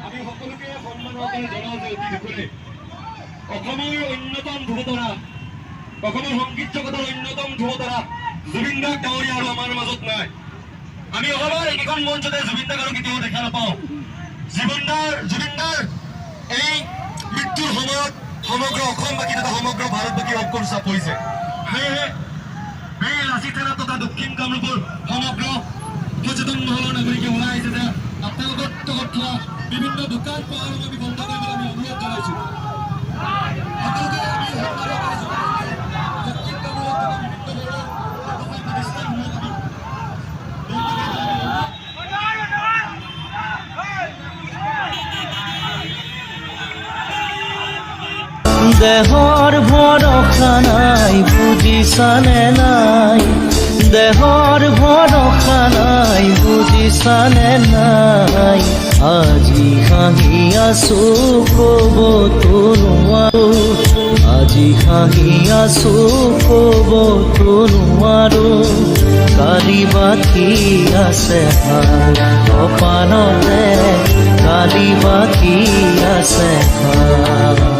আমি সকলোকে সন্মান জনাও যে অতিথিসকলে অসমৰ অন্যতম ধ্ৰুৱতৰা অসমৰ সংগীত জগতৰ অন্যতম ধ্ৰুৱতৰা জুবিন দাক ডাঙৰীয়া আৰু আমাৰ মাজত নাই। আমি অসমৰ এইকেইখন মঞ্চতে জুবিন দাক আৰু কেতিয়াও দেখা নাপাওঁ। জুবিন দাৰ এই মৃত্যুৰ সময়ত সমগ্ৰ অসমবাসী তথা সমগ্ৰ ভাৰতবাসী অকল চাপ হৈছে। সেয়েহে এই ৰাঁচী থানা তথা দক্ষিণ কামৰূপৰ সমগ্ৰ সচেতন মহলৰ নাগৰিকে ওলাই আহিছে যে আপোনালোকৰ থকা বিভিন্ন দোকান পোহাৰ আমি বন্ধ কৰিবলৈ আমি অনুৰোধ জনাইছোঁ। আপোনালোকে আমি দক্ষিণ কামৰূপত থকা বিভিন্ন ধৰণৰ ব্যৱসায় প্ৰতিষ্ঠানসমূহত দেহৰ ভৰসা নাই বুজিছানে নাই, দেহৰ ভৰসা নাই বুজিছানে নাই, আজি হাঁহি আছো ক'বতো নোৱাৰো, আজি হাঁহি আছো ক'বতো নোৱাৰো, কালি বাকী আছে হাল কপালতে, কালি বাকী আছে হাল।